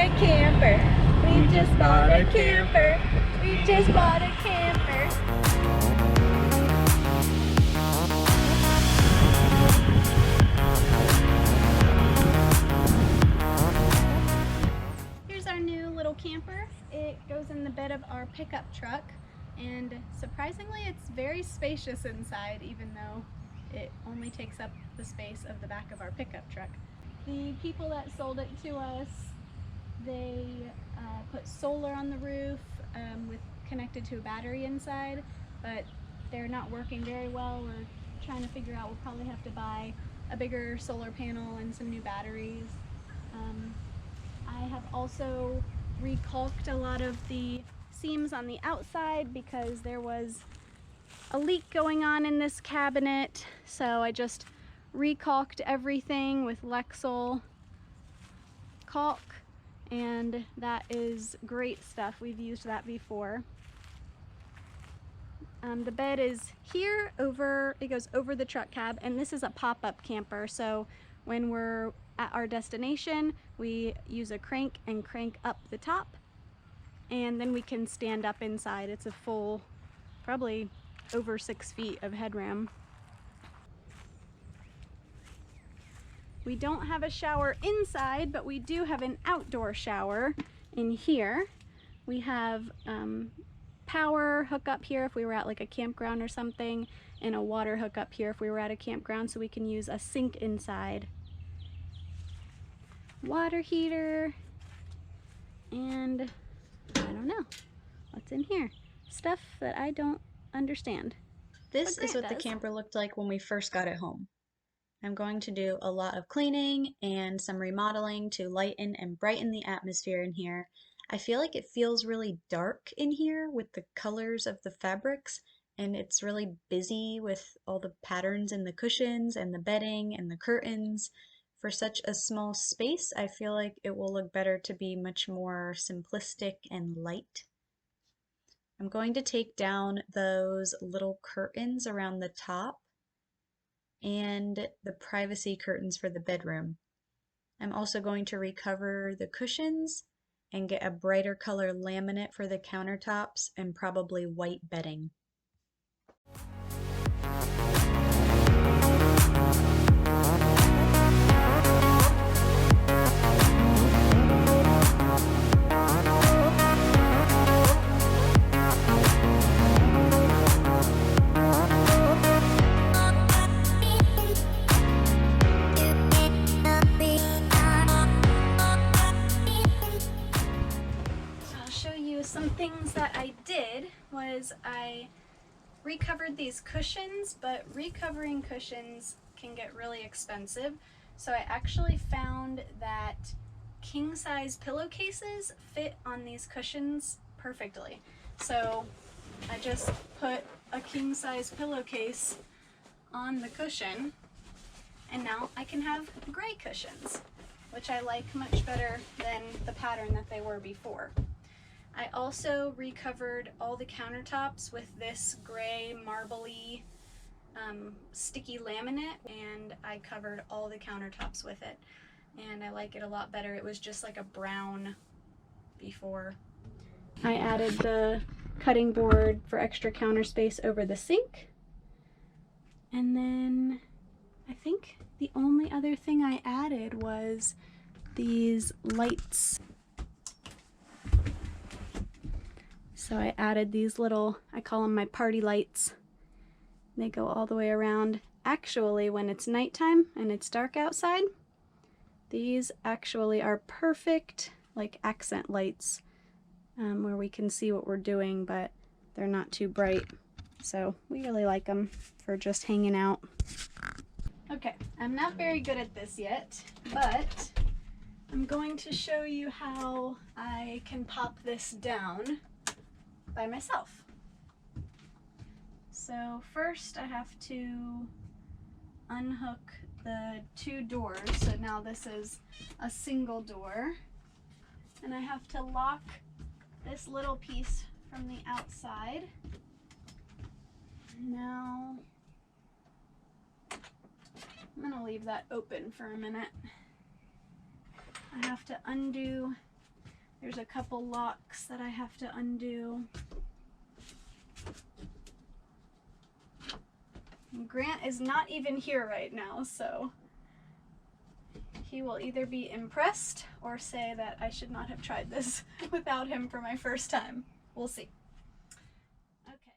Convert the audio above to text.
a camper. We just bought a camper. We just bought a camper. Here's our new little camper. It goes in the bed of our pickup truck, and surprisingly it's very spacious inside, even though it only takes up the space of the back of our pickup truck. The people that sold it to us, they put solar on the roof with connected to a battery inside, but they're not working very well. We're trying to figure out, we'll probably have to buy a bigger solar panel and some new batteries. I have also recalked a lot of the seams on the outside because there was a leak going on in this cabinet, so I just recalked everything with Lexol caulk, and that is great stuff. We've used that before. The bed is here over, it goes over the truck cab, and this is a pop-up camper, so when we're at our destination we use a crank and crank up the top, and then we can stand up inside. It's a full, probably over 6 feet of headroom. We don't have a shower inside, but we do have an outdoor shower in here. We have power hookup here if we were at like a campground or something, and a water hookup here if we were at a campground, so we can use a sink inside. Water heater, and I don't know what's in here. Stuff that I don't understand. This is what the camper looked like when we first got it home. I'm going to do a lot of cleaning and some remodeling to lighten and brighten the atmosphere in here. I feel like it feels really dark in here with the colors of the fabrics, and it's really busy with all the patterns in the cushions and the bedding and the curtains. For such a small space, I feel like it will look better to be much more simplistic and light. I'm going to take down those little curtains around the top and the privacy curtains for the bedroom. I'm also going to recover the cushions and get a brighter color laminate for the countertops and probably white bedding. Some things that I did was I recovered these cushions, but recovering cushions can get really expensive. So I actually found that king size pillowcases fit on these cushions perfectly. So I just put a king size pillowcase on the cushion, and now I can have gray cushions, which I like much better than the pattern that they were before. I also recovered all the countertops with this gray marbly sticky laminate, and I covered all the countertops with it, and I like it a lot better. It was just like a brown before. I added the cutting board for extra counter space over the sink, and then I think the only other thing I added was these lights. So I added these little, I call them my party lights. They go all the way around. Actually, when it's nighttime and it's dark outside, these actually are perfect like accent lights where we can see what we're doing, but they're not too bright. So we really like them for just hanging out. Okay, I'm not very good at this yet, but I'm going to show you how I can pop this down by myself. So first I have to unhook the two doors. So now this is a single door, and I have to lock this little piece from the outside. Now I'm gonna leave that open for a minute. I have to undo There's a couple locks that I have to undo. And Grant is not even here right now, so he will either be impressed or say that I should not have tried this without him for my first time. We'll see. Okay.